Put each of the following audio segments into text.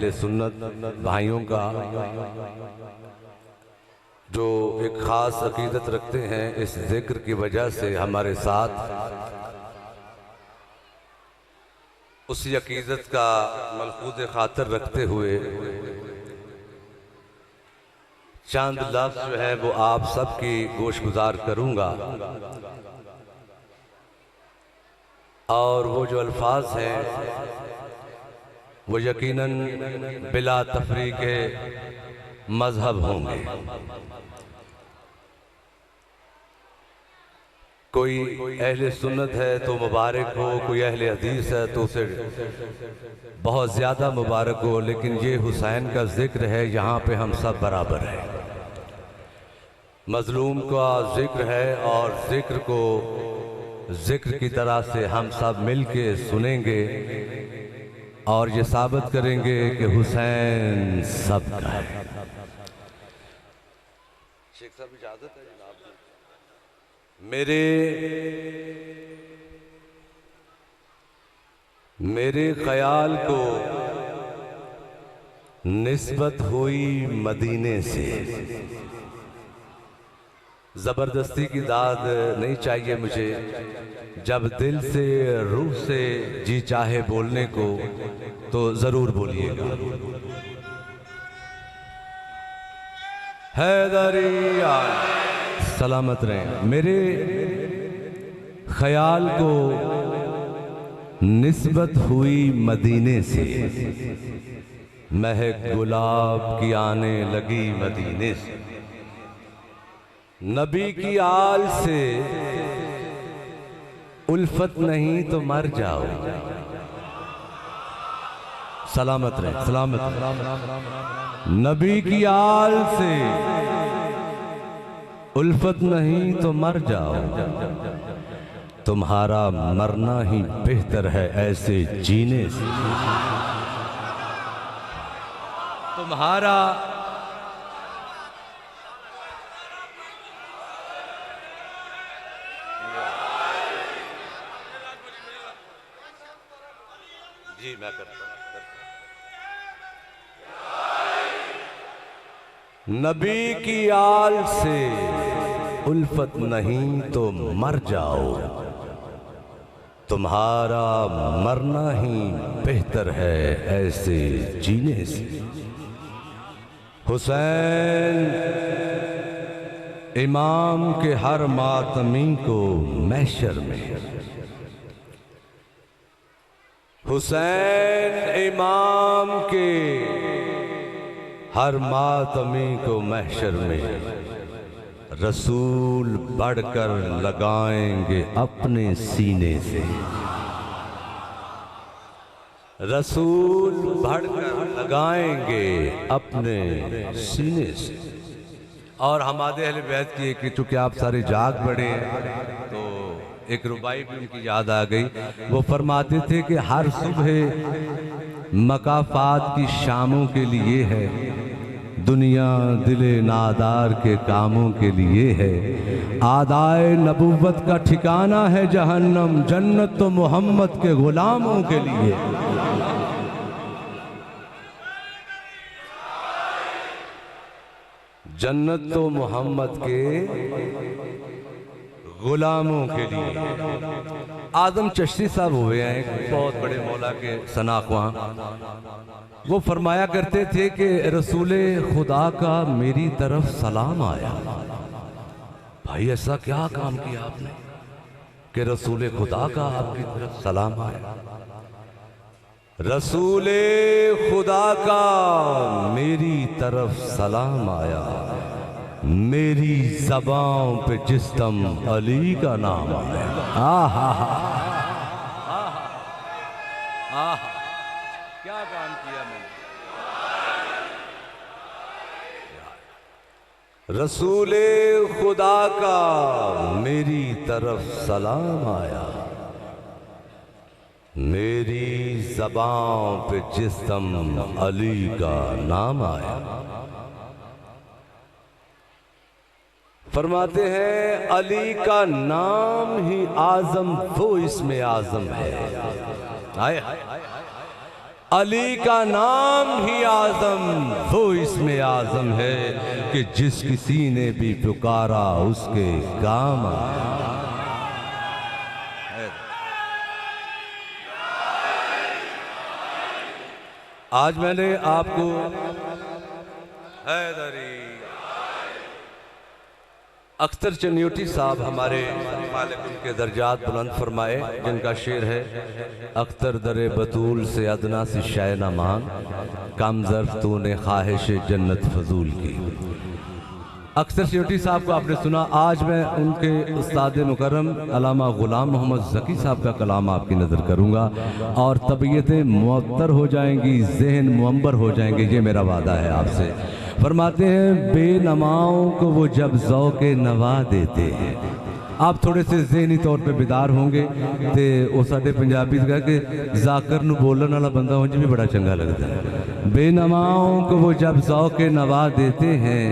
अहले सुन्नत भाइयों का जो एक ख़ास अकीदत रखते हैं, इस जिक्र की वजह से हमारे साथ उसी अकीदत का मलफूज़ खातर रखते हुए चंद लफ्ज़ जो है वो आप सबकी गोशगुजार करूँगा। और वो जो अल्फाज हैं वो यकीनन बिला तफरीक मजहब होंगे। कोई अहले सुन्नत है तो मुबारक हो, कोई अहले हदीस है तो उसे बहुत ज़्यादा मुबारक हो, लेकिन ये हुसैन का जिक्र है, यहाँ पे हम सब बराबर हैं। मजलूम का जिक्र है और जिक्र को जिक्र की तरह से हम सब मिल के सुनेंगे और ये साबित करेंगे कि हुसैन सबका है। शेख साहब इजाजत है जनाब? मेरे ख्याल को निस्बत हुई मदीने से। ज़बरदस्ती की दाद नहीं चाहिए मुझे, जब दिल से रूह से जी चाहे बोलने को तो ज़रूर बोलिएगा। हैदरिया सलामत रहें। मेरे ख्याल को निस्बत हुई मदीने से, महक गुलाब की आने लगी मदीने से। नबी की आल से उल्फत नहीं तो मर जाओ। सलामत रहे, सलामत। नबी की आल से उल्फत नहीं तो मर जाओ। तुम्हारा मरना ही बेहतर है ऐसे जीने से। तुम्हारा जी मैं करता हूं। नबी की आल से उल्फत नहीं तो मर जाओ। तुम्हारा मरना ही बेहतर है ऐसे जीने से। हुसैन इमाम के हर मातमी को महशर में, हुसैन इमाम के हर मातमी को महशर में रसूल बढ़कर लगाएंगे अपने सीने से। रसूल बढ़कर लगाएंगे अपने सीने से। और हमारे अहले बैत की कि चूँकि आप सारे जाग पड़े हैं तो एक रुबाई भी उनकी याद आ गई। वो फरमाते थे कि हर सुबह मकाफात की शामों के लिए है, दुनिया दिले नादार के कामों के लिए है। आदाए नबुव्वत का ठिकाना है जहन्नम, जन्नत तो मोहम्मद के गुलामों के लिए। जन्नत तो मोहम्मद के गुलामों के लिए। आदम चिश्ती साहब हुए हैं, बहुत बड़े मौला के सनाख्वां। वो फरमाया करते थे कि रसूले खुदा का मेरी तरफ सलाम आया। भाई ऐसा क्या काम किया आपने कि रसूले खुदा का आपकी तरफ सलाम आया? रसूले खुदा का मेरी तरफ सलाम आया, मेरी ज़बान पे जिस्म अली का नाम आया। आहा आहा, क्या काम किया मैंने? रसूले खुदा का मेरी तरफ सलाम आया, मेरी ज़बान पे जिस्म अली का नाम आया। फरमाते हैं अली का नाम ही आजम वो इसमें आजम है। आए अली का नाम ही आजम वो इसमें आजम है कि जिस किसी ने भी पुकारा उसके काम आया। आज मैंने आपको हैदरी अख्तर चन्योटी साहब हमारे मालिक उनके दर्जात बुलंद फरमाए, जिनका शेर है अख्तर दरे बतूल से अदना सी शय न मांग, कम ज़र्फ तूने ख्वाहिश जन्नत फजूल की। अख्तर चन्योटी साहब को आपने सुना। आज मैं उनके उस्ताद मुकर्रम अल्लामा ग़ुलाम मोहम्मद ज़की साहब का कलाम आपकी नज़र करूँगा और तबीयतें मुअत्तर हो जाएंगी, जहन मुअम्बर हो जाएंगे, ये मेरा वादा है आपसे। फरमाते हैं बेनमाओं को वो जब ज़ौक़े नवा देते हैं। आप थोड़े से ज़हनी तौर पे बेदार होंगे तो वो साडे पंजाबी कह के जाकर नूं बोलण वाला बंदा उंज भी बड़ा चंगा लगता है। बेनमाओं को वो जब ज़ौक़े नवा देते हैं,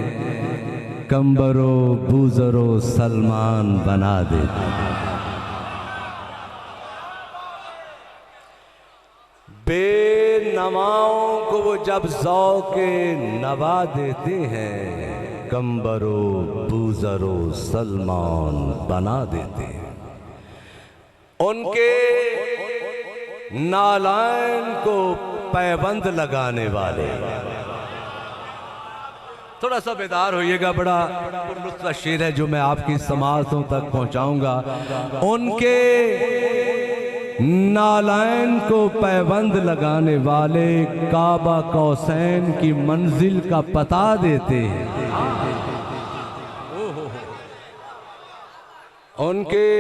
कंबरो बूजरो सलमान बना देते हैं। बेनमाओं को वो जब ज़ौक़े नवा देते हैं, कंबरो बूजरो सलमान बना देते हैं। उनके नालायन को पैबंद लगाने वाले, थोड़ा सा बेदार होइएगा, बड़ा पुरलुत्फ़ शेर है जो मैं आपकी समातों तक पहुंचाऊंगा। उनके नालायन को पैबंद लगाने वाले काबा कौसैन की मंजिल का पता देते हैं। उनके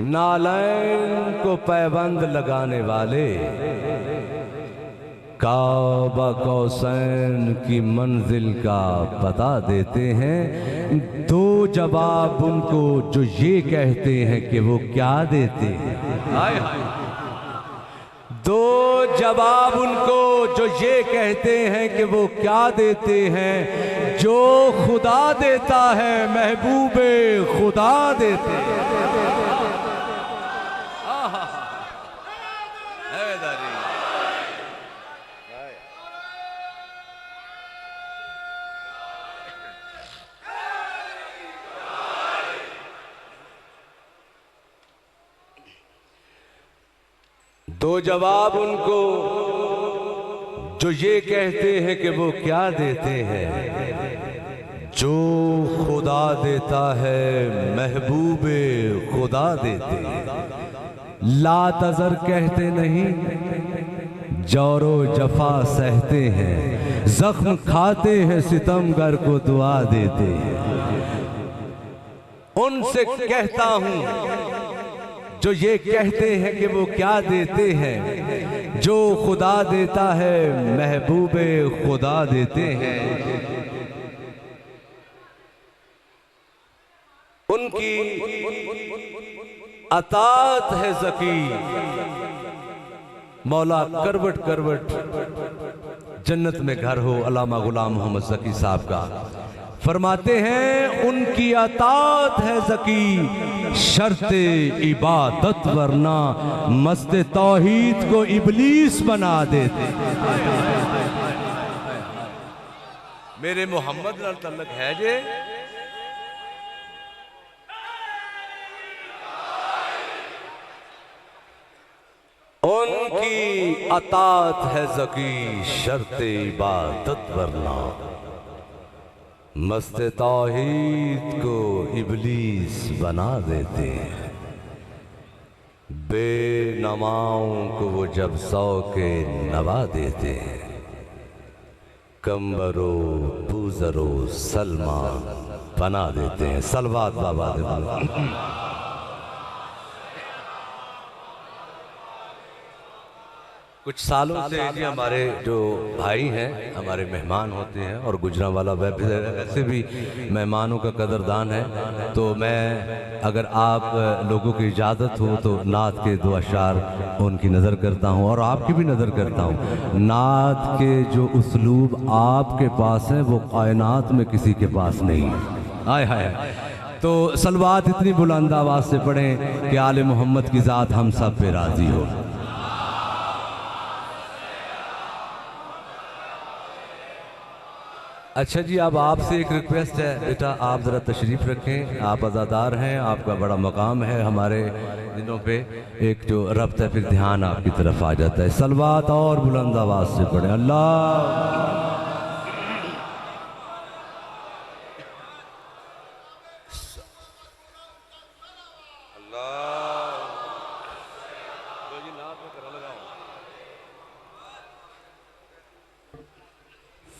नालायन को पैबंद लगाने वाले काबा कौसैन की मंजिल का पता देते हैं। दो जवाब उनको जो ये कहते हैं कि वो क्या देते हैं। दो जवाब उनको जो ये कहते हैं कि वो क्या देते हैं। जो खुदा देता है महबूबे खुदा देते हैं। दो जवाब उनको जो ये कहते हैं कि वो क्या देते हैं। जो खुदा देता है महबूबे खुदा देते हैं। ला तज़र कहते नहीं, जौरो जफा सहते हैं। जख्म खाते हैं सितमगर को दुआ देते हैं। उनसे कहता हूँ जो ये कहते हैं कि वो क्या देते हैं। जो खुदा देता है महबूबे खुदा देते हैं। उनकी अतात है ज़की, मौला करवट करवट जन्नत में घर हो। अल्लामा ग़ुलाम मोहम्मद ज़की साहब का फरमाते हैं उनकी अतात है ज़की, शर्ते इबादत वरना मस्ते तौहीद को इबलीस बना देते। मेरे मोहम्मद नाल तल्लक है जे। उनकी अतात है ज़की, शर्ते इबादत वरना मस्त तौहीद को इबलीस बना देते हैं। बेनमाओं को वो जब ज़ौक़े नवा देते हैं, कंबरो बूजरो सलमान बना देते हैं। सलवात बाबा दे। कुछ सालों से जी हमारे जो भाई हैं, हमारे मेहमान होते हैं और गुजरांवाला वैसे भी मेहमानों का कदरदान है। तो मैं अगर आप लोगों की इजाज़त हो तो नात के दो अशार उनकी नज़र करता हूँ और आपकी भी नज़र करता हूँ। नात के जो उसलूब आपके पास हैं वो कायनात में किसी के पास नहीं है। आय हाय। तो सलवात इतनी बुलंद आवाज़ से पढ़ें कि आले मोहम्मद की ज़ात हम सब पे राज़ी हो। अच्छा जी, अब आपसे एक रिक्वेस्ट है बेटा, आप ज़रा तशरीफ़ रखें। आप अज़ादार हैं, आपका बड़ा मकाम है हमारे दिनों पे। एक जो रब्त है फिर ध्यान आपकी तरफ आ जाता है। सलवात और बुलंद आवाज़ से पढ़ें। अल्लाह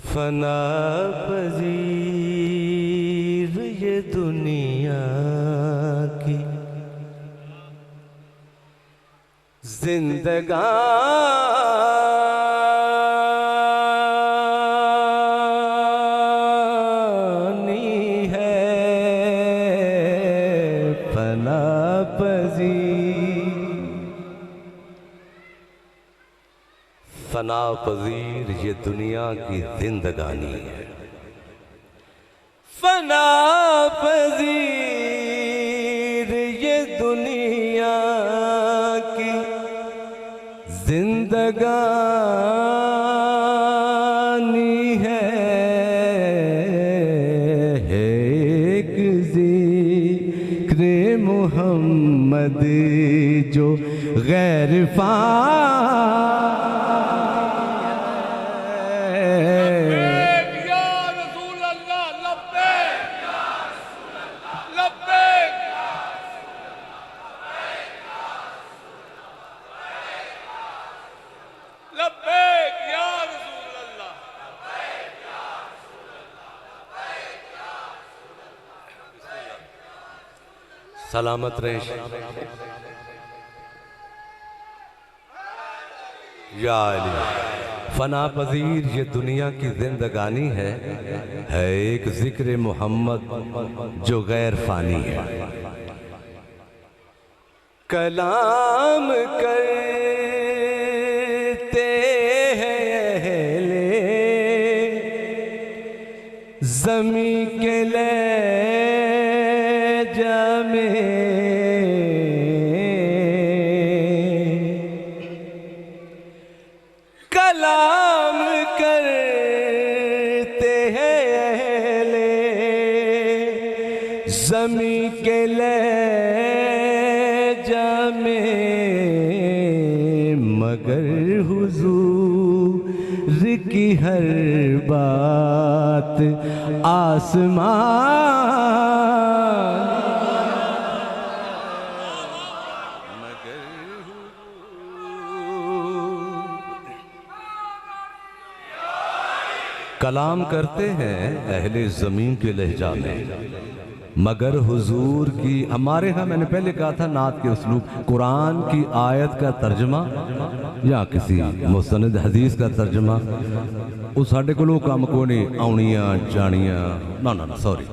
फना पजीर ये दुनिया की जिंदगानी है, फना फना पजीर ये दुनिया की जिंदगानी है। फना पजीर ये दुनिया की जिंदगानी है। एक ज़िक्र मोहम्मद जो गैर फा सलामत रहे या अली। फना पजीर ये दुनिया की जिंदगानी है एक जिक्र मोहम्मद जो गैर फानी है। कलाम करते हैं अहले ज़मी के लहजा में, कलाम करते हैं अहले ज़मी के लहजा में, मगर हुजूर की हर बात आसमान, कलाम करते हैं अहले ज़मीन के लहजा में, मगर हुजूर की हमारे यहाँ, मैंने पहले कहा था नात के उसलूब, कुरान की आयत का तर्जमा या किसी मुस्तनद हदीस का तर्जमा उस साढ़े को काम को नहीं आउनियाँ जानियाँ ना ना ना सॉरी।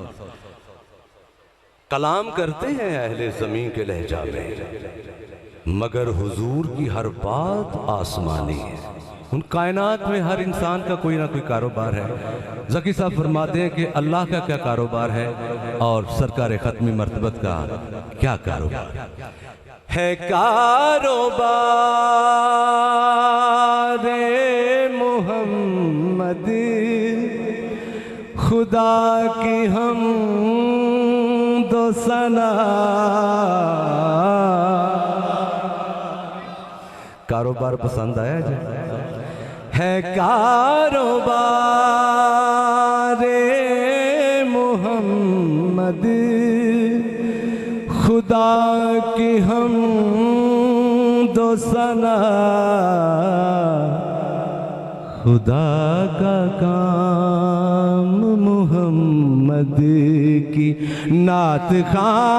कलाम करते हैं अहले ज़मीन के लहजा में, मगर हुजूर की हर बात आसमानी है। उन कायनात में हर इंसान का कोई ना कोई कारोबार है। ज़की साहब फरमाते हैं कि अल्लाह का क्या कारोबार है और सरकार ख़त्मी मर्तबत का क्या कारोबार है। कारोबार मोहम्मद खुदा की हम दो सना, कारोबार पसंद आया जी है। कारोबार मोहम्मद खुदा की हम दो सना, खुदा का काम मोहम्मद की नात खां।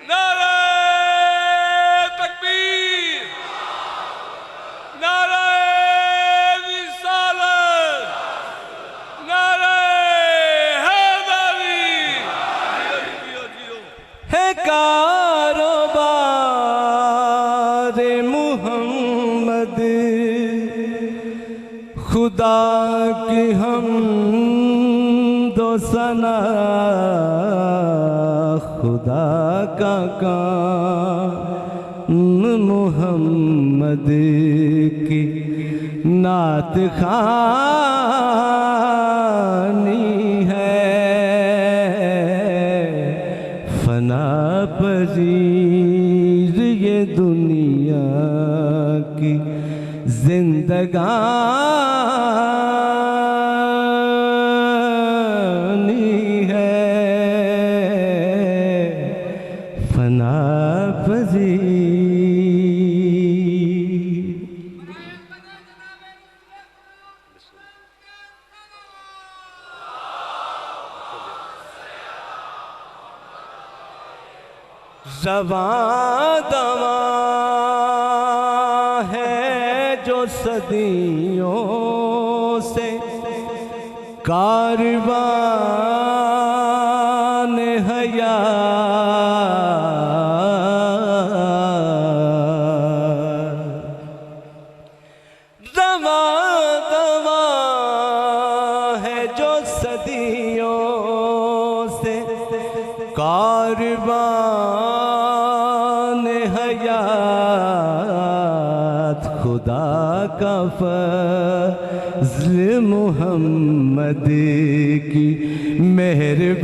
नारे खुदा की हम दो सना, खुदा का काम मोहम्मद की नात खानी है। फना पजीर ये दुनिया की जिंदगानी है। फना पजीर रवां दवां है जो सदियों से कारवान हया। रवां दवां है जो सदियों से कारवान हयात। खुदा का फज़्ल मोहम्मद की मेहरबानी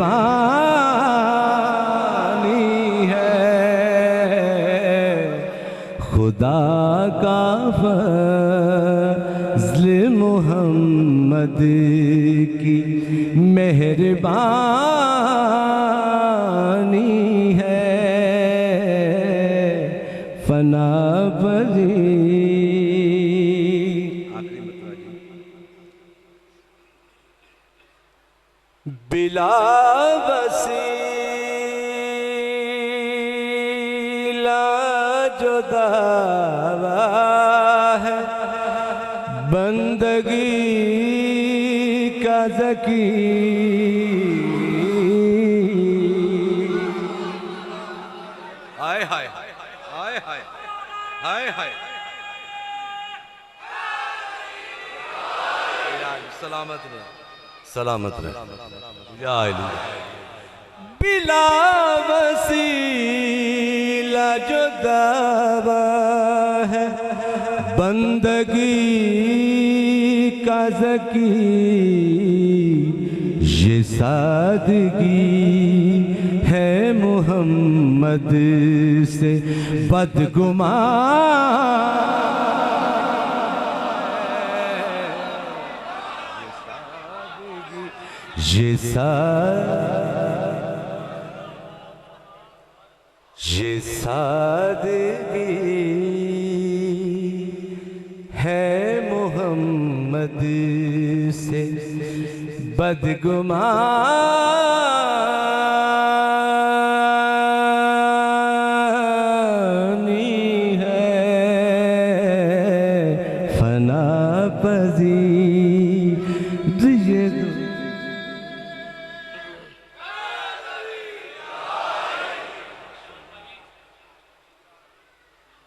है। खुदा का फज़्ल मोहम्मद की मेहरबानी है। फना पजीर बिला वसीला जो दावा है बंदगी का ज़की। हाय हाय हाय हाय हाय हाय हाय सलामत रहे, सलामत रहे या अली। बिला वसीला जो दावा है बंदगी का ज़की। ये सादगी है मोहम्मद से बदगुमान। ये सादगी है मोहम्मद से बदगुमानी है। फना पजीर ये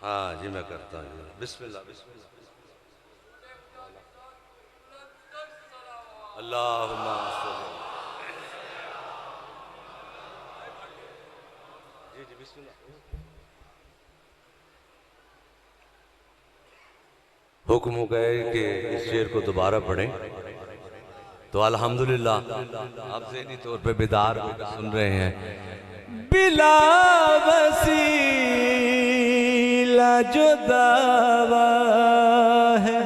हाँ जी मैं करता हूँ। बिस्मिल्लाह बिस्मिल्लाह अल्लाहुम्मा जी जी बिस्मिल्लाह। हुक्म हो गए कि इस शेर को दोबारा पढ़ें तो अल्हम्दुलिल्लाह आप ज़हनी तौर पे बेदार सुन रहे हैं। बिला वसीला जो दावा है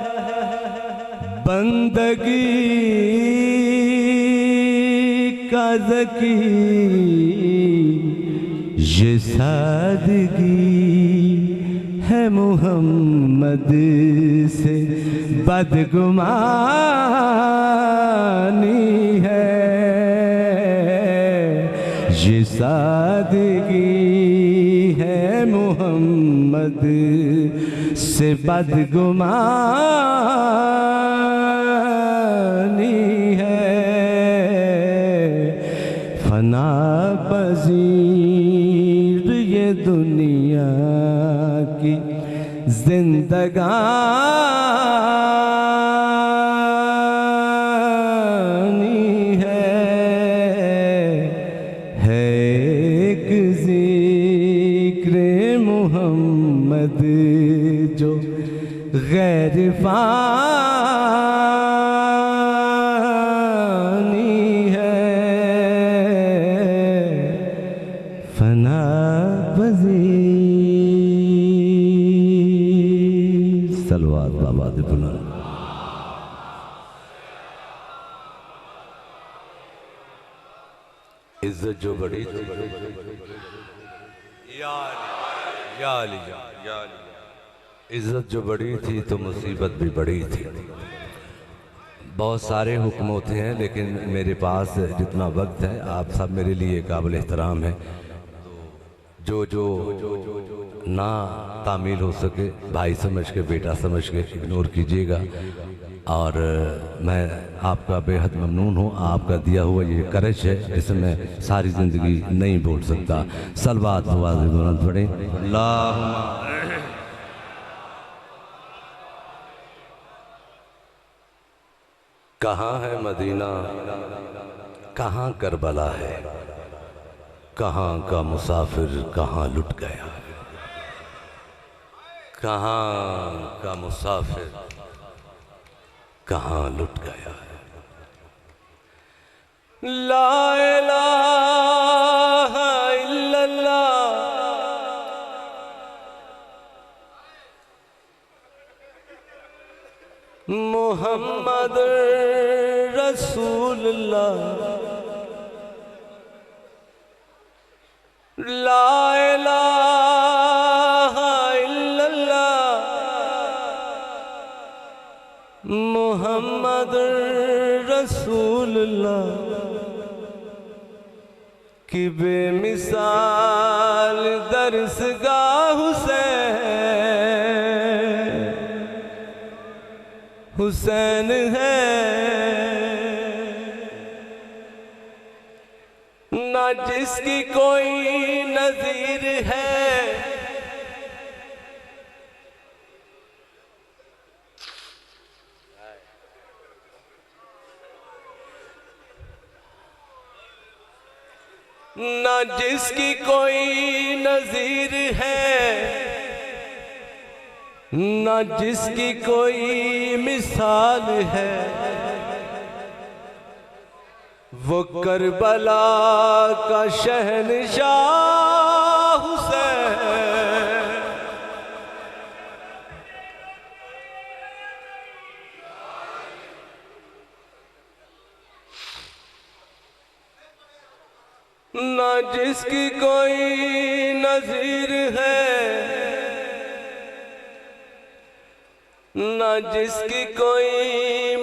बंदगी का ज़की। ये सादगी है मोहम्मद से बदगुमानी है। ये सादगी है मोहम्मद से बदगुमानी है। फना पजीर ये दुनिया की जिंदगानी मोहम्मद जो गैर फानी है फना पज़ीर। सलवात बाबा दे बुलंद। इज्जत जो बड़ी थी या अली, इज्जत जो बड़ी थी तो मुसीबत भी बड़ी थी। बहुत सारे हुक्म होते हैं लेकिन मेरे पास जितना वक्त है आप सब मेरे लिए काबिल एहतराम है। जो जो ना तामील हो सके भाई समझ के बेटा समझ के इग्नोर कीजिएगा। और मैं आपका बेहद ममनून हूँ। आपका दिया हुआ ये करज है जिसे मैं सारी ज़िंदगी नहीं भूल सकता। सलवात बुलंद पढ़ें। कहाँ है मदीना, कहाँ करबला है, कहाँ का मुसाफिर कहाँ लुट गया, कहाँ का मुसाफिर कहाँ लुट गया। ला इलाहा इल्लल्लाह मुहम्मद रसूलुल्लाह। ला इलाहा इल्लल्लाह मुहम्मद रसूलुल्लाह कि बेमिसाल दरसगाह हुसैन है। ना जिसकी कोई नजीर है, ना जिसकी कोई नजीर है, ना जिसकी कोई मिसाल है। वो करबला का शहंशाह हुसैन। ना जिसकी कोई नजीर है, ना जिसकी कोई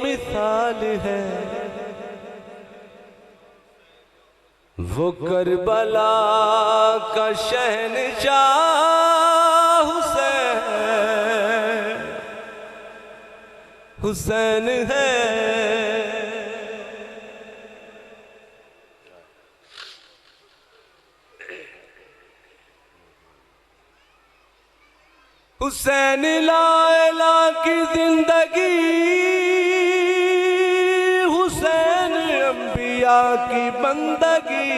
मिसाल है। वो करबला का शहंशाह हुसैन है। हुसैन लायला की जिंदगी, हुसैन अंबिया की बंदगी।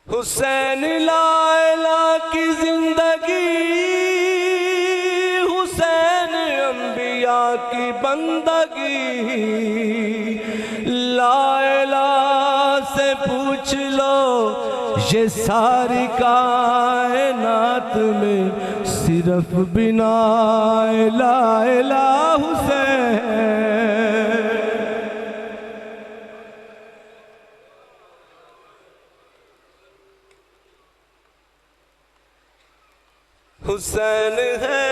हुसैन लायला की जिंदगी, हुसैन अंबिया की बंदगी। लायला से पूछ लो ये सारी कायनात में सिर्फ बिना लायला हुसैन। हुसैन है।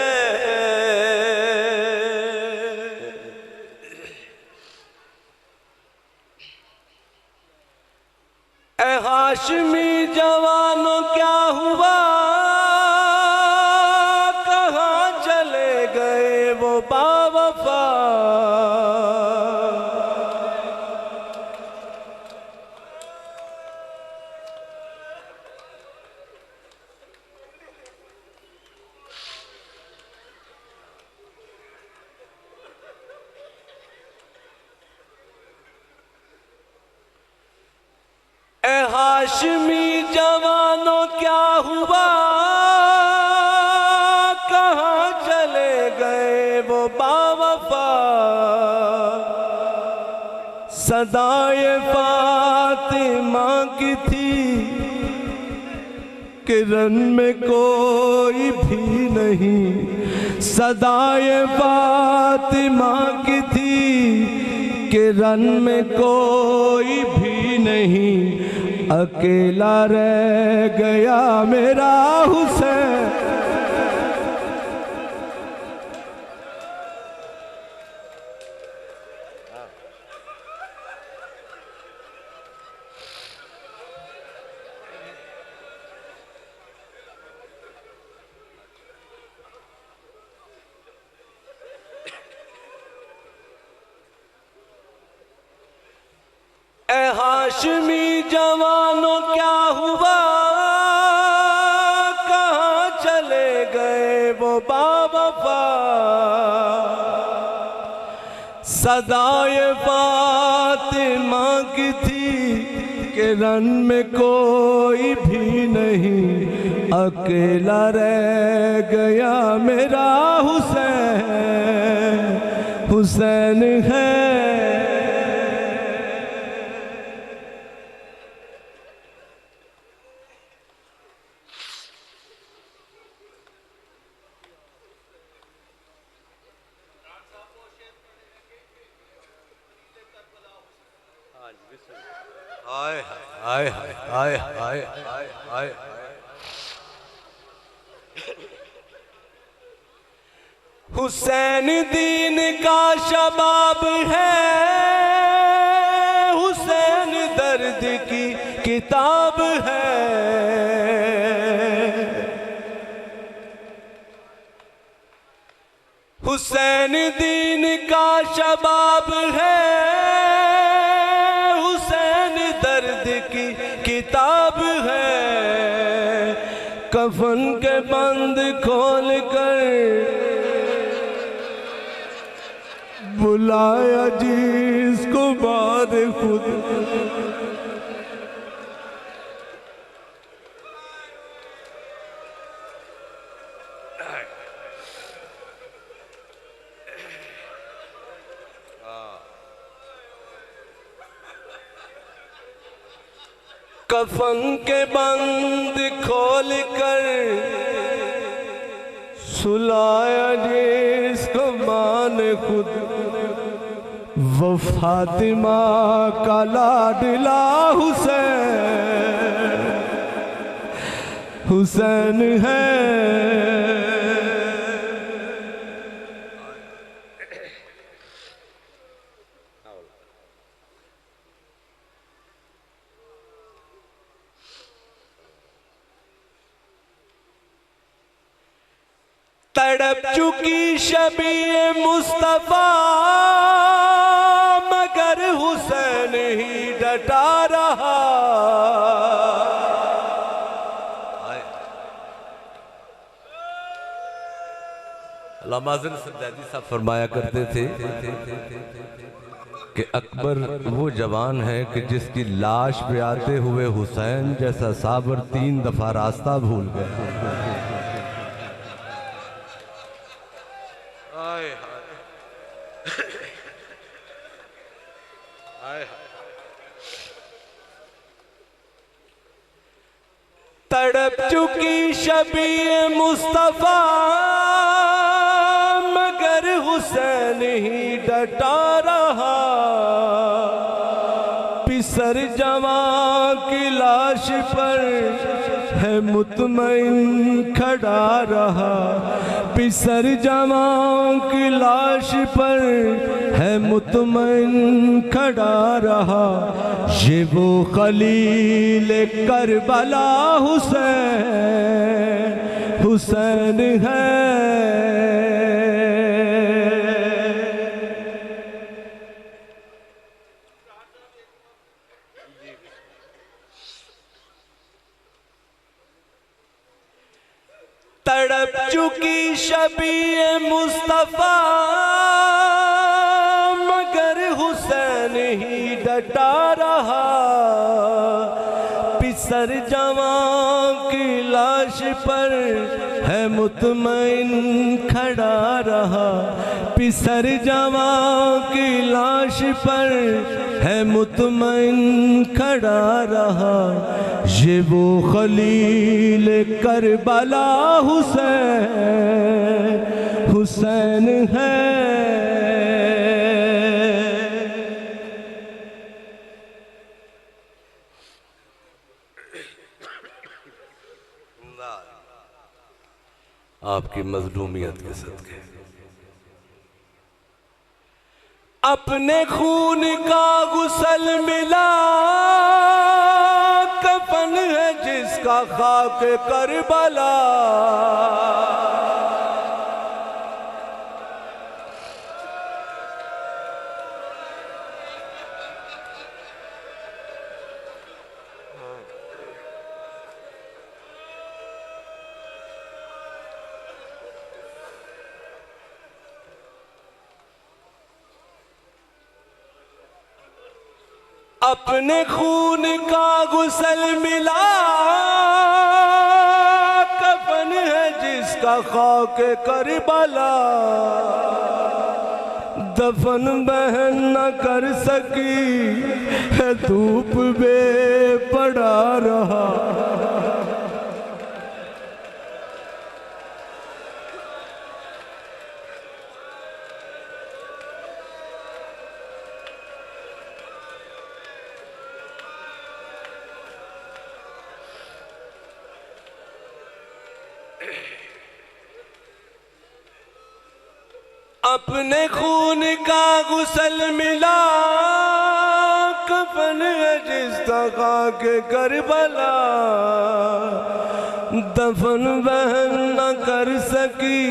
ए हाशमी जवानों क्या हुआ, कहाँ चले गए वो बावफा। हाशमी जवानों क्या हुआ, कहाँ चले गए वो बावफा। सदाए फातिमा की थी कि रन में कोई भी नहीं। सदाए फातिमा की थी कि रन में कोई भी नहीं। अकेला रह गया मेरा हुसैन। ए हाशमी जवानों क्या हुआ, कहाँ चले गए वो बावफा। सदाए फातिमा की थी कि रन में कोई भी नहीं। अकेला रह गया मेरा हुसैन। हुसैन है आए आए आए आए आए आए। हुसैन दीन का शबाब है, हुसैन दर्द की किताब है। हुसैन दीन का शबाब है, किताब है। कफन के बंद खोल कर बुलाया जिसको बाद खुद। कफन के बंद खोल कर सुलाया जिसको मान खुद। वो फातिमा का लाडला हुसैन। हुसैन है तड़प चुकी शबीए मुस्तफा, मगर हुसैन ही डटा रहा। अल्लामा सज्जादी साहब फरमाया करते थे कि अकबर वो जवान है कि जिसकी लाश पे आते हुए हुसैन जैसा साबर 3 दफा रास्ता भूल गया। तड़प चुकी शबीए मुस्तफा, मगर हुसैन ही डटा रहा। पिसर जवां की लाश पर है मुतमईन खड़ा रहा। पिसर जवां की लाश पर है मुतमईन खड़ा रहा। ये वो खलील करबला हुसैन, हुसैन है। तड़प चुकी शबीए मुस्तफा, मगर हुसैन ही डटा रहा। पिसर जवां की लाश पर है मुतमईन खड़ा रहा, पिसर जवां की लाश पर है मुतमईन खड़ा रहा। ये वो खलील करबला हुसैन है। आपकी मजलूमियत के सदके अपने खून का गुसल मिला, कफन है जिसका खाक करबला। अपने खून का गुसल मिला, कफन है जिसका खाक करबला। दफन बहन न कर सकी है धूप में पड़ा रहा। अपने खून का गुसल मिला, कफन है जिसका खाक करबला। दफन बहन न कर सकी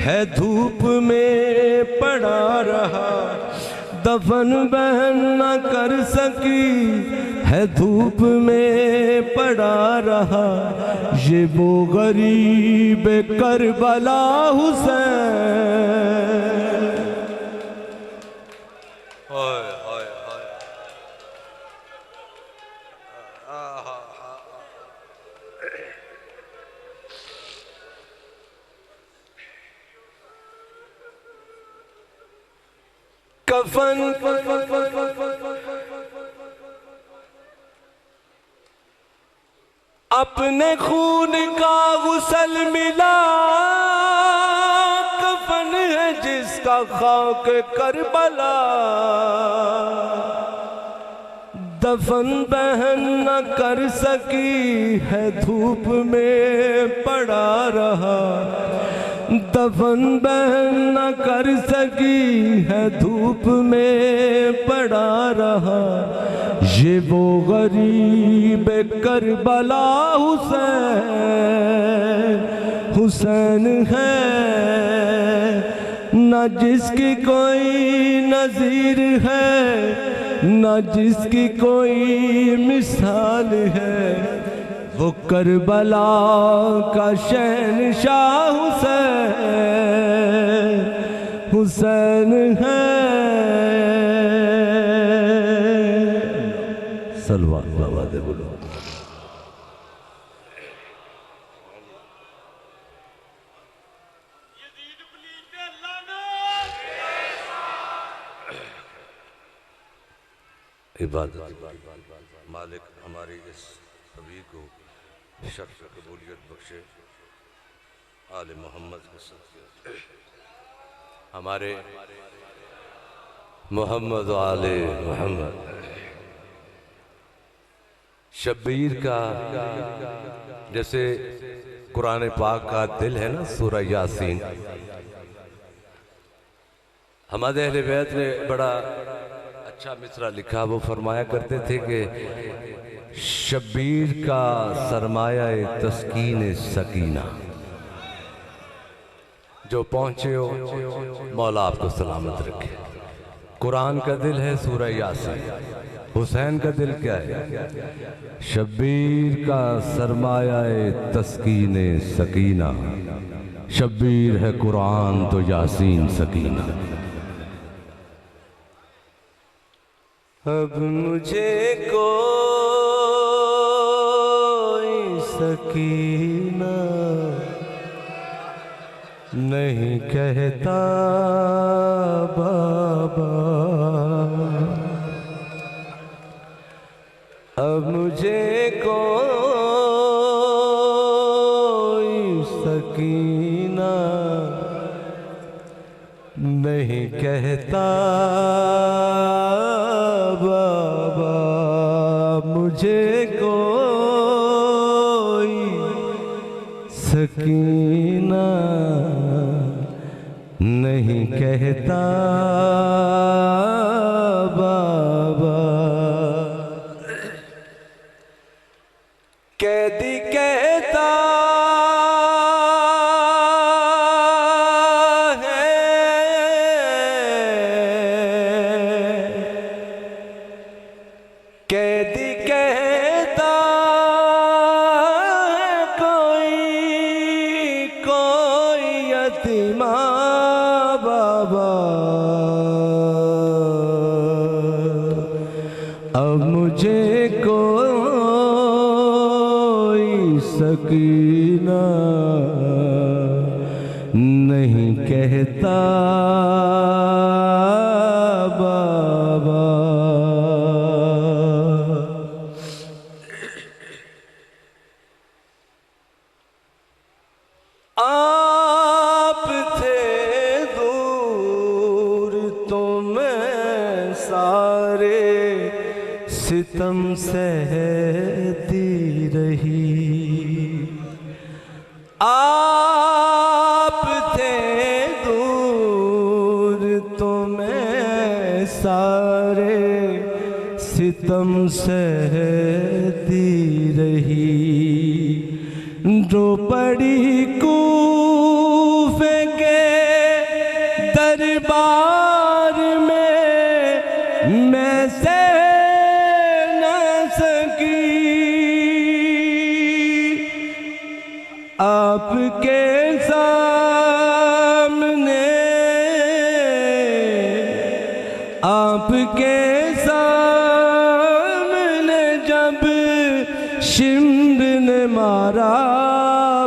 है धूप में पड़ा रहा। दफन बहन न कर सकी है धूप में पड़ा रहा। ये वो गरीब करबला हुसैन। कफन अपने खून का गुसल मिला, कफन है जिसका खाक करबला। दफन बहन न कर सकी है धूप में पड़ा रहा। दफन बहन न कर सकी है धूप में पड़ा रहा। ये वो गरीब करबला हुसैन है। न जिसकी कोई नज़ीर है, न जिसकी कोई मिसाल है। वो करबला का शहंशाह हुसैन है। सलवात बाबा दे बोलो। इबादत मालिक हमारी इस सभी को शर्फ कबूलियत बख्शे। आले मोहम्मद के सदक़े हमारे मोहम्मद आले मोहम्मद। शब्बीर का जैसे कुरान पाक का दिल है ना, सूरह यासीन। हमारे अहले बैत ने बड़ा अच्छा मिसरा लिखा। वो फरमाया करते थे कि शब्बीर का सरमाया तस्कीन सकीना। जो पहुंचे हो मौला आपको सलामत रखे। कुरान का दिल है सूरह यासीन। हुसैन का दिल क्या है? शब्बीर का सरमाया तस्कीन सकीना। शब्बीर है कुरान तो यासीन सकीना। अब मुझे को सकीना नहीं कहता बाबा, अब मुझे कोई सकीना नहीं कहता बाबा, मुझे कोई सकीना नहीं कहता बाबा। कैदी कहता है, कैदी कहता है कोई यतीमा बाबा, अब मुझे कोई सकीना नहीं कहता बाबा। आप थे दूर तो मैं सारे सितम सहती रही, आप थे दूर तो मैं सारे सितम सहती रही, जो पड़ी कूफे के दरबार में मैं सह न सकी, आपके सामने, आपके सामने जब शिम्र ने मारा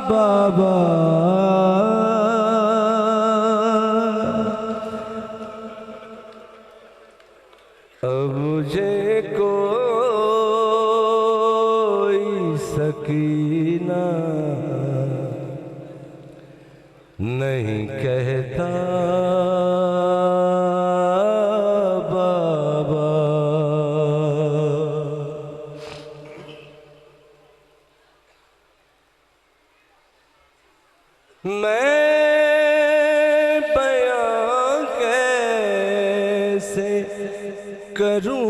बाबा, अब मुझे कोई सकीना नहीं कहता बाबा। मैं बयां कैसे करूं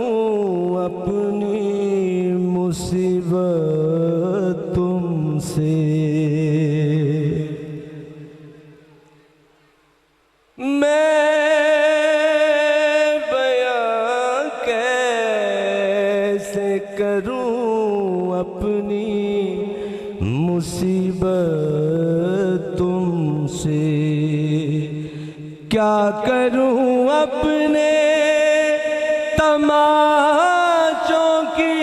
अपनी मुसीबत तुमसे, मैं बयां कैसे करूं अपनी मुसीबत तुमसे, क्या करूं अपने तमाशों की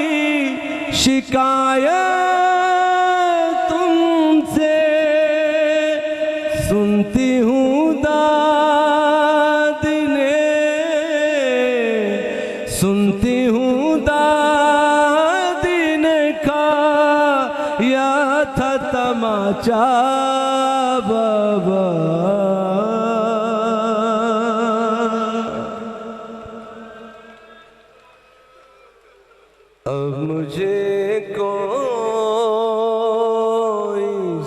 शिकायत तुमसे, सुनती हूँ दाद ने, सुनती हूँ दाद ने खाया था तमाचा बाबा, अब मुझे कोई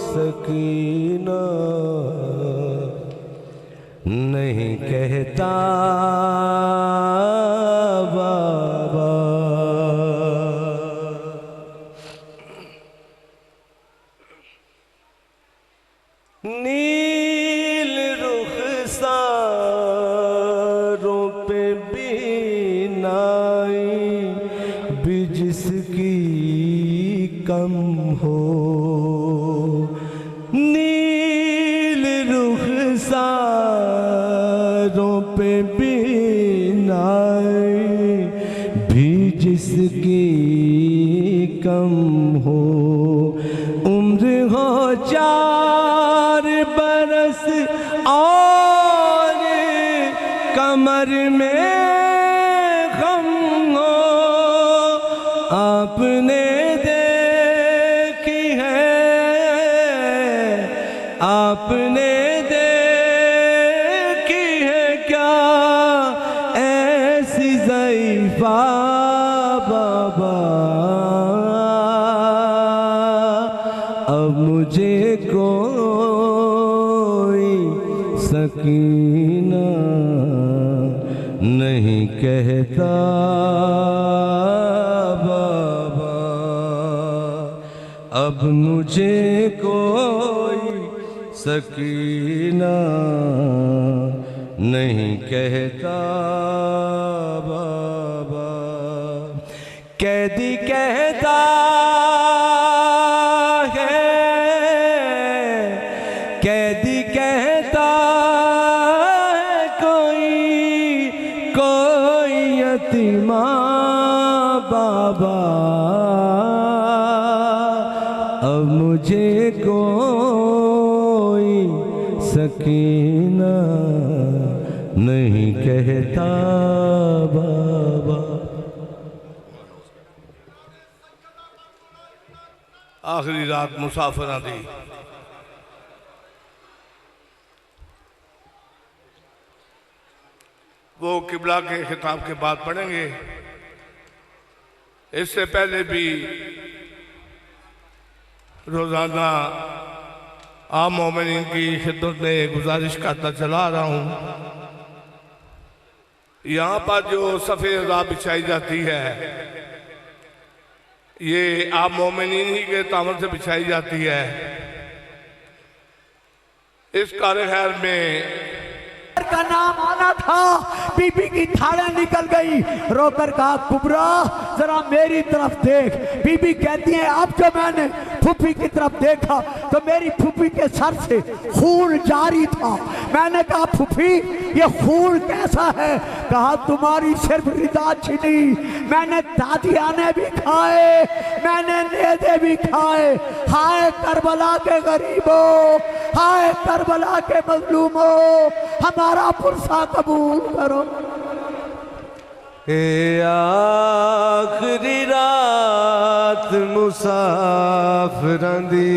सकीना नहीं कहता बाबा। नील रुखसारों पे बीनाई भी जिसकी कम हो, नील रुखसारों पे बीनाई भी जिसकी कम हो, कमर में गम हो आपने देखी है, आपने देखी है क्या ऐसी ज़ईफ़ा बाबा। अब मुझे कोई सकीना नहीं कहता बाबा। अब मुझे कोई सकीना नहीं कहता बाबा। कैदी कहता है, कैदी कहता है कोई यतीमा बाबा। अब मुझे कोई सकीना नहीं कहता बाबा। आखिरी रात मुसाफिरा दी। वो किबला के खिताब के बाद पढ़ेंगे। इससे पहले भी रोज़ाना आम मोमिनीन की खिदमत में गुजारिश करता चला आ रहा हूँ। यहाँ पर जो सफ़ेद रज़ा बिछाई जाती है ये आम मोमिनीन ही के तामन से बिछाई जाती है। इस कार खैर में का नाम आना था, बीबी की थाड़े निकल गई। रोकर कहा कुबरा जरा मेरी तरफ देख। बीबी कहती है अब जो मैंने फूफी की तरफ देखा तो मेरी फूफी के सर से खून जारी था। मैंने कहा फूफी ये खून कैसा है? कहा तुम्हारी सिर्फ रिदा छिनी, मैंने दादियाने भी खाए, मैंने नेदे भी खाए। हाय करबला के गरीबों, हाय करबला के मजलूमों, हमारा पुरसा कबूल करो। ए आखिरी रात मुसाफिरां दी,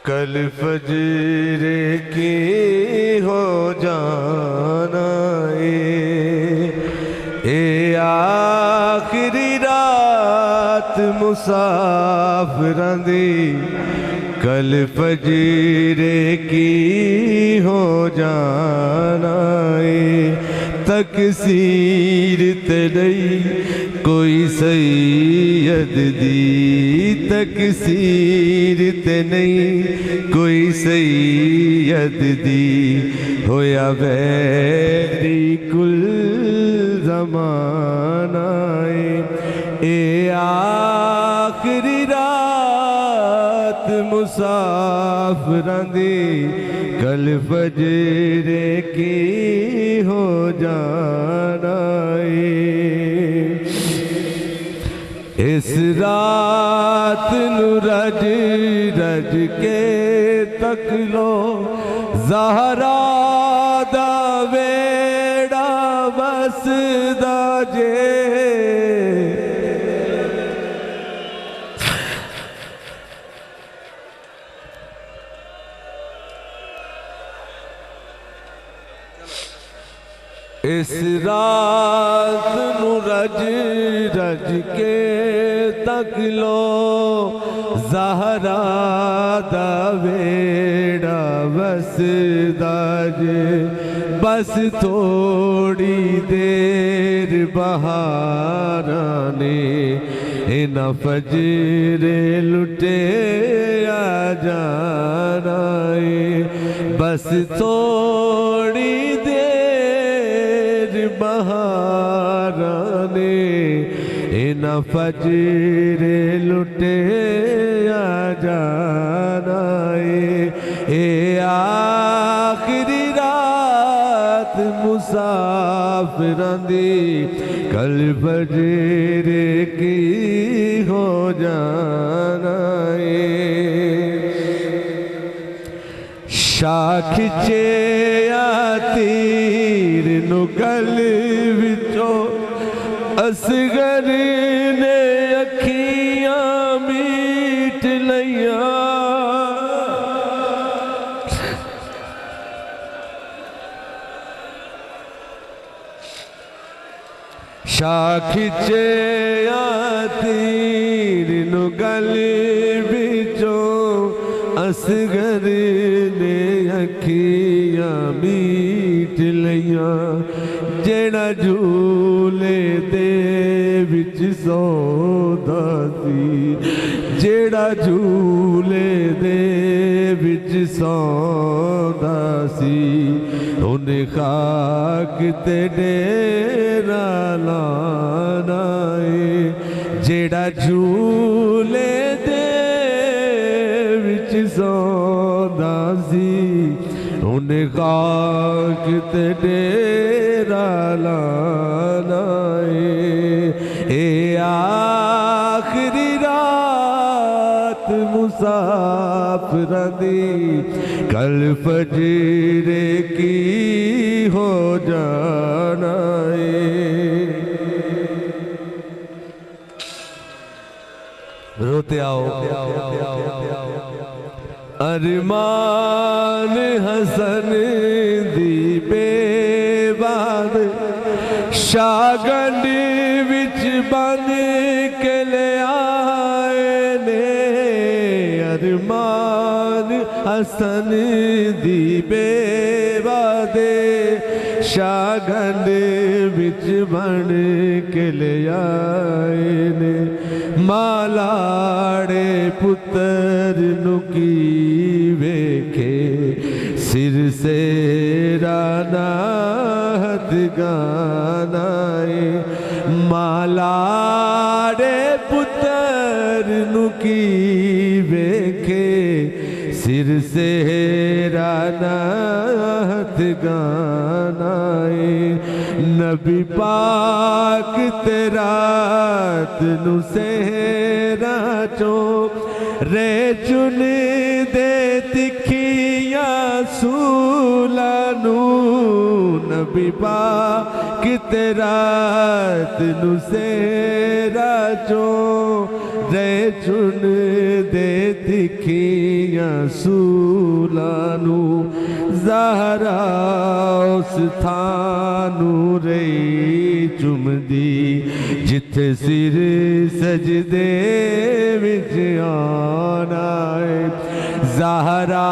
कल फजरे की हो जाना। ए आखिरी रात मुसाफिरां दी, कल फजरे की हो जाना। तकसीर तलई कोई सैयद दी, तकसीर ते नहीं कोई सैयद दी। होया वैरी कुल ज़माना। ए आखिरी रात मुसाफिरां दी, कल फजरे की हो जाना। इस रात नू रज रज के तक लो, ज़हरा दा वेड़ा बसदा जे। इस रात नू रज रज के तक लो, ज़हरा दा वेड़ा बसदा जे। बस थोड़ी देर बहारा ने इना फजरे लुटे आ जाना। बस थोड़ी बहारा ने इना फजरे लुटे आ जाना। ए आखिरी रात मुसाफिरां दी, कल फजरे की हो जाना। शाह खिचे आ तीर नुगल विचों असगर ने अखियां मीट लइया। शाह खिचे आ तीर नुगल विचों असगर ने अखियां मीट लइया। जेड़ा झूले दे विच सौंदा सी, जेड़ा झूले दे विच सौंदा सी, उन्हें खाक ते डेरा लाना है। जेड़ा झूले दे विच सौंदा सी, उन्हें खाक ते डेरा लाना है। ए आखिरी रात मुसाफिरां दी, कल फजरे की हो जाना है। रोते आओ अरमान हसन दी बेवाद, शागंड विच बन के ले आए ने। अरमान हसन दी बेवादे, शागंड विच बन के ले आए ने। मालाड़े पुत्र नुकी वेखे, सिर से रानाहत गानाए। मालाड़े पुत्र नुकी वेखे, सिर से रानाहत गानाए। नबी पाक तेरात नु सेहरा चो रे चुन दे तिखिया सूलानू। नबी पाक तेरात नु सेहरा चो रे चुन दे तिखिया सूलानू। ज़हरा उस थानू रही चुमदी, जिथे सिर सजदे विच आना है। ज़हरा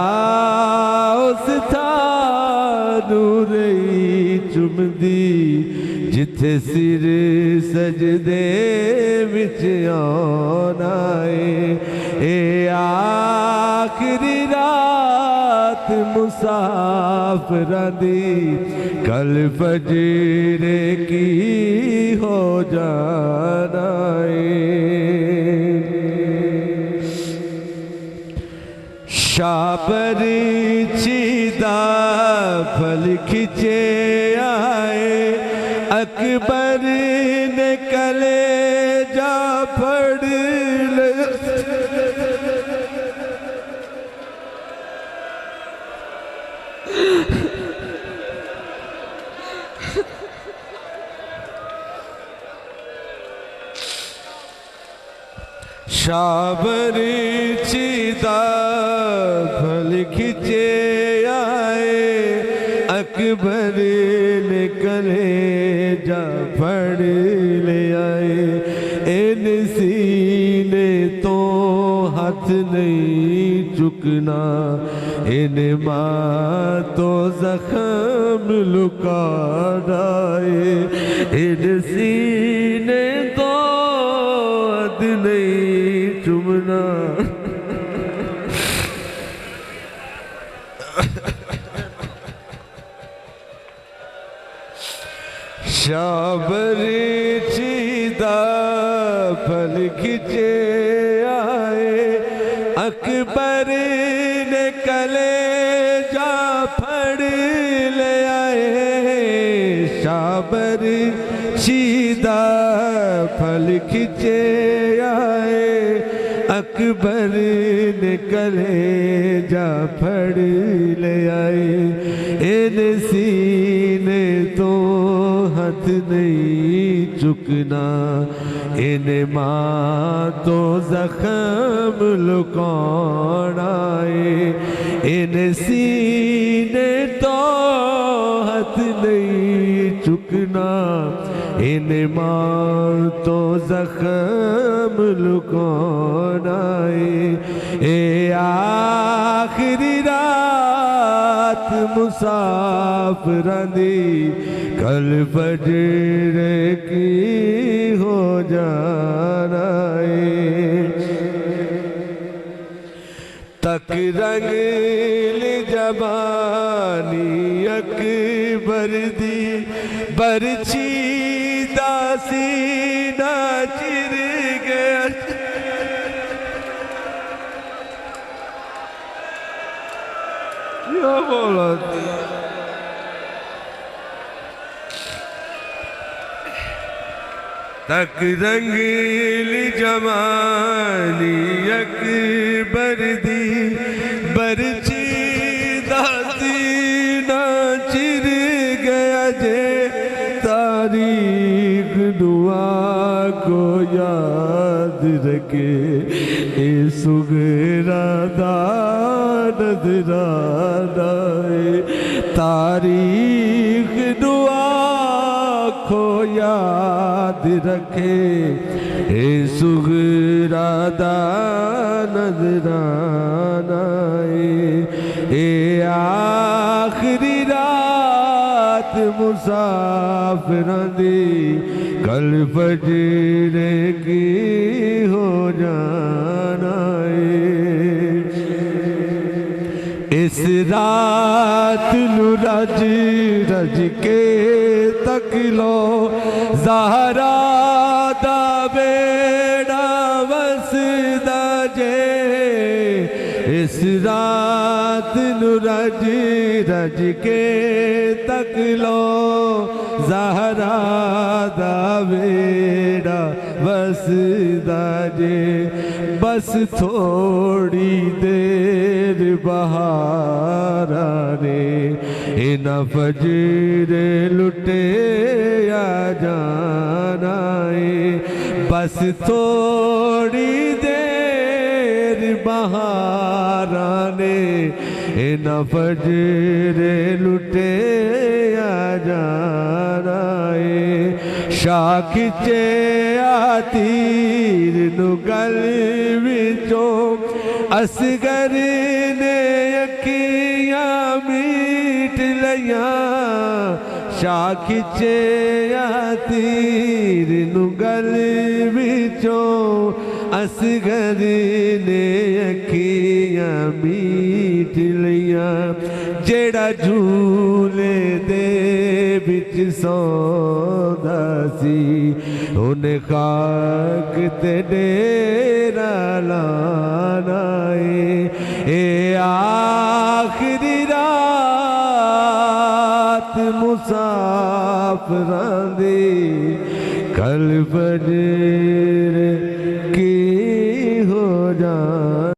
उस थानू रही चुमदी, जिथे सिर सजदे विच आना है। ए आखिरी रात मुसाफिरां दी, कल फजरे की हो जाना है। शाबर चीदा फल खिंचे आए, अकबर ने कलेजा फड़ ले। शाबर चीदा फल खिंचे आए, अकबर ने कलेजा फड़ ले आए। इन सीने तो हाथ नहीं चुकना, इन माँ तो जख्म लुका डाए। इन सीने तो हाथ नहीं चुमना, शाबर चीदा फल खिंचे आए, अकबर ने कलेजा फड़ ले आए। शाबर चीदा फल खिंचे आए, अकबर अकबर ने कलेजा फड़ ले आए, इन सीने तो हाथ नहीं चुकना, इन माँ तो जख्म लुकाना आए, इन सीने तो हाथ नहीं चुकना, इन माँ तो जख्म लुकाना आए। ए आखिरी रात मुसाफिरां दी, कल फजर की हो जाना है। तक रंगील जवानी अकबर दी, बरछी दासी ना चिर गया। यो बोला तक रंगील जवानी अकबर दी, बरछी दासी ना चिर गया जे, तारीख दुआ को याद रखे, ए सुगरा दा नजराना है। तारीख दुआ को याद रखे, ए सुगरा दा नजराना है। ए आखिरी रात मुसाफिरां दी, कल फजर की हो जाना है। इस रात नू रज रज के तक लो, ज़हरा दा बेड़ा वसदा जे। इस रात नू रज रज के तक लो, ज़हरा दा बेड़ा वसदा जे। बस थोड़ी देर बहारा ने, इना फजर लुटे आ जाना है। बस थोड़ी देर बहारा ने, इना फजर लुटे आ जाना है। शाख चे तीर नु गल विचों, असगर ने अखियां मीट लिया। शाख चे तीर नु गल विचों, असगर ने अखियां मीट लिया। जेड़ा झूले दे बिच सौंदा सी, उन्हें खाक ते डेरा लाना है। ए आखिरी रात मुसाफिरां दी, कल फजर